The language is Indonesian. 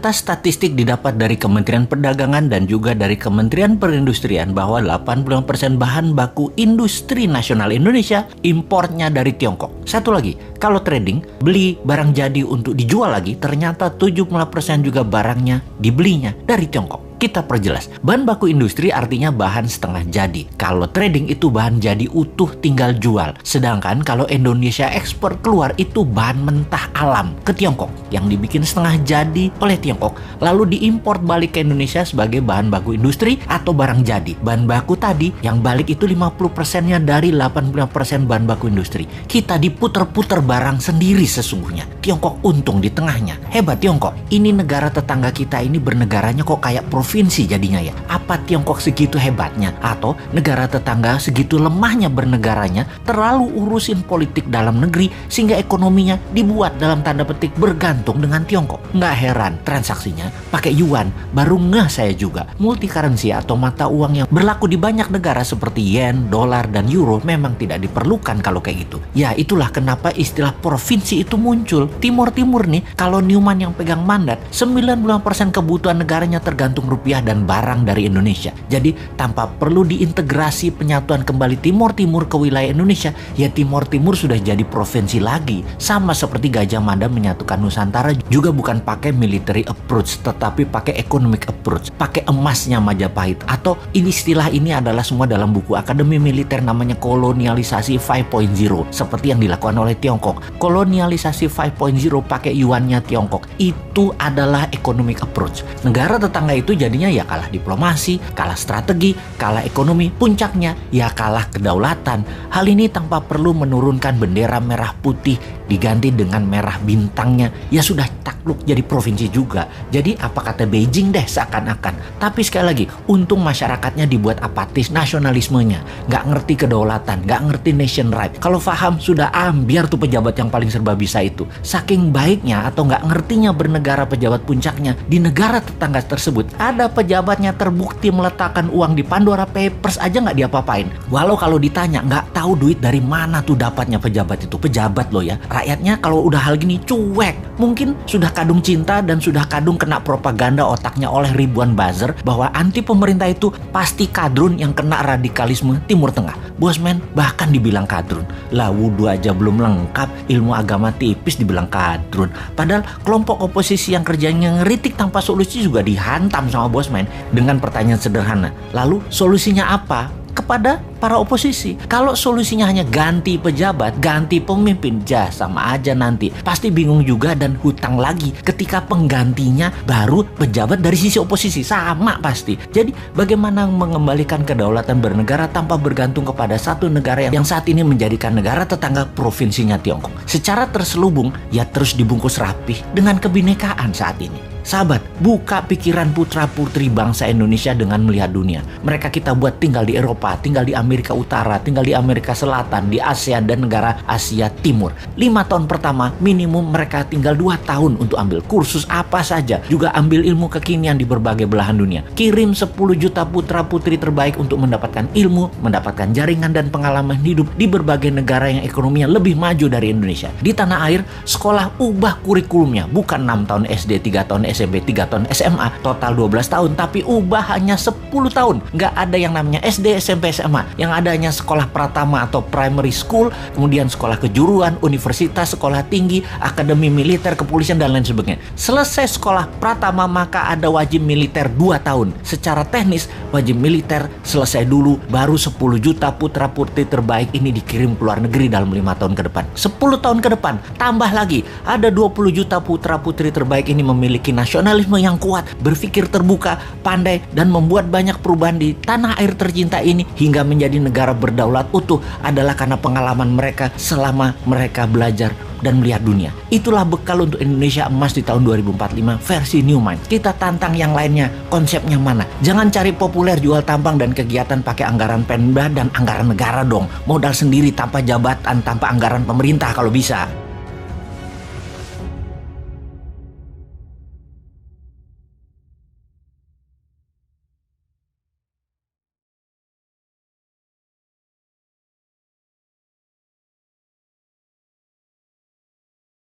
Data statistik didapat dari Kementerian Perdagangan dan juga dari Kementerian Perindustrian bahwa 85% bahan baku industri nasional Indonesia importnya dari Tiongkok. Satu lagi, kalau trading, beli barang jadi untuk dijual lagi, ternyata 70% juga barangnya dibelinya dari Tiongkok. Kita perjelas, bahan baku industri artinya bahan setengah jadi. Kalau trading itu bahan jadi utuh tinggal jual. Sedangkan kalau Indonesia ekspor keluar itu bahan mentah alam ke Tiongkok yang dibikin setengah jadi oleh Tiongkok lalu diimpor balik ke Indonesia sebagai bahan baku industri atau barang jadi. Bahan baku tadi yang balik itu 50%-nya dari 85% bahan baku industri. Kita diputer-puter barang sendiri sesungguhnya. Tiongkok untung di tengahnya. Hebat Tiongkok. Ini negara tetangga kita ini bernegaranya kok kayak provinsi jadinya ya. Apa Tiongkok segitu hebatnya? Atau negara tetangga segitu lemahnya bernegaranya, terlalu urusin politik dalam negeri sehingga ekonominya dibuat dalam tanda petik bergantung dengan Tiongkok. Nggak heran transaksinya pakai yuan. Baru ngeh saya juga. Multi currency atau mata uang yang berlaku di banyak negara seperti yen, dolar, dan euro memang tidak diperlukan kalau kayak gitu. Ya itulah kenapa istilah provinsi itu muncul. Timur nih, kalau Newman yang pegang mandat, 90% kebutuhan negaranya tergantung rupiah dan barang dari Indonesia. Jadi tanpa perlu diintegrasi penyatuan kembali Timur ke wilayah Indonesia, ya Timur sudah jadi provinsi lagi. Sama seperti Gajah Mada menyatukan Nusantara juga bukan pakai military approach, tetapi pakai economic approach, pakai emasnya Majapahit. Atau istilah ini adalah semua dalam buku Akademi Militer, namanya kolonialisasi 5.0, seperti yang dilakukan oleh Tiongkok. Kolonialisasi 5.0 pakai yuannya Tiongkok. Itu adalah economic approach. Negara tetangga itu jadinya ya kalah diplomasi, kalah strategi, kalah ekonomi, puncaknya ya kalah kedaulatan. Hal ini tanpa perlu menurunkan bendera merah putih diganti dengan merah bintangnya, ya sudah takluk jadi provinsi juga. Jadi apa kata Beijing deh seakan-akan. Tapi sekali lagi, untung masyarakatnya dibuat apatis nasionalismenya, nggak ngerti kedaulatan, nggak ngerti nation right. Kalau paham sudah biar tuh pejabat yang paling serba bisa itu. Saking baiknya atau nggak ngertinya bernegara pejabat puncaknya, di negara tetangga tersebut ada pejabatnya terbukti meletakkan uang di Pandora Papers aja nggak diapa-apain. Walau kalau ditanya nggak tahu duit dari mana tuh dapatnya pejabat itu. Pejabat loh ya. Rakyatnya kalau udah hal gini cuek. Mungkin sudah kadung cinta dan sudah kadung kena propaganda otaknya oleh ribuan buzzer bahwa anti pemerintah itu pasti kadrun yang kena radikalisme Timur Tengah. Bosman bahkan dibilang kadrun. Lah wudhu aja belum lengkap, ilmu agama tipis dibilang kadrun. Padahal kelompok oposisi yang kerjanya ngeritik tanpa solusi juga dihantam sama Bosman dengan pertanyaan sederhana. Lalu solusinya apa? Kepada para oposisi. Kalau solusinya hanya ganti pejabat, ganti pemimpin, sama aja nanti. Pasti bingung juga dan hutang lagi ketika penggantinya baru pejabat dari sisi oposisi. Sama pasti. Jadi bagaimana mengembalikan kedaulatan bernegara tanpa bergantung kepada satu negara yang saat ini menjadikan negara tetangga provinsinya Tiongkok. Secara terselubung, ya terus dibungkus rapih dengan kebinekaan saat ini. Sahabat, buka pikiran putra-putri bangsa Indonesia dengan melihat dunia. Mereka kita buat tinggal di Eropa, tinggal di Amerika Utara, tinggal di Amerika Selatan, di ASEAN dan negara Asia Timur. 5 tahun pertama minimum mereka tinggal 2 tahun untuk ambil kursus apa saja. Juga ambil ilmu kekinian di berbagai belahan dunia. Kirim 10 juta putra-putri terbaik untuk mendapatkan ilmu, mendapatkan jaringan dan pengalaman hidup di berbagai negara yang ekonominya lebih maju dari Indonesia. Di tanah air, sekolah ubah kurikulumnya. Bukan 6 tahun SD, 3 tahun SMP, 3 tahun SMA, total 12 tahun, tapi ubah hanya 10 tahun. Nggak ada yang namanya SD, SMP, SMA. Yang ada hanya sekolah pratama atau primary school, kemudian sekolah kejuruan, universitas, sekolah tinggi, akademi militer, kepolisian, dan lain sebagainya. Selesai sekolah pratama, maka ada wajib militer 2 tahun. Secara teknis, wajib militer selesai dulu, baru 10 juta putra-putri terbaik ini dikirim ke luar negeri dalam 5 tahun ke depan. 10 tahun ke depan, tambah lagi, ada 20 juta putra-putri terbaik ini memiliki nasionalisme yang kuat, berpikir terbuka, pandai, dan membuat banyak perubahan di tanah air tercinta ini hingga menjadi negara berdaulat utuh adalah karena pengalaman mereka selama mereka belajar dan melihat dunia. Itulah bekal untuk Indonesia emas di tahun 2045 versi Newman. Kita tantang yang lainnya, konsepnya mana? Jangan cari populer jual tampang dan kegiatan pakai anggaran Pemda dan anggaran negara dong. Modal sendiri tanpa jabatan, tanpa anggaran pemerintah kalau bisa.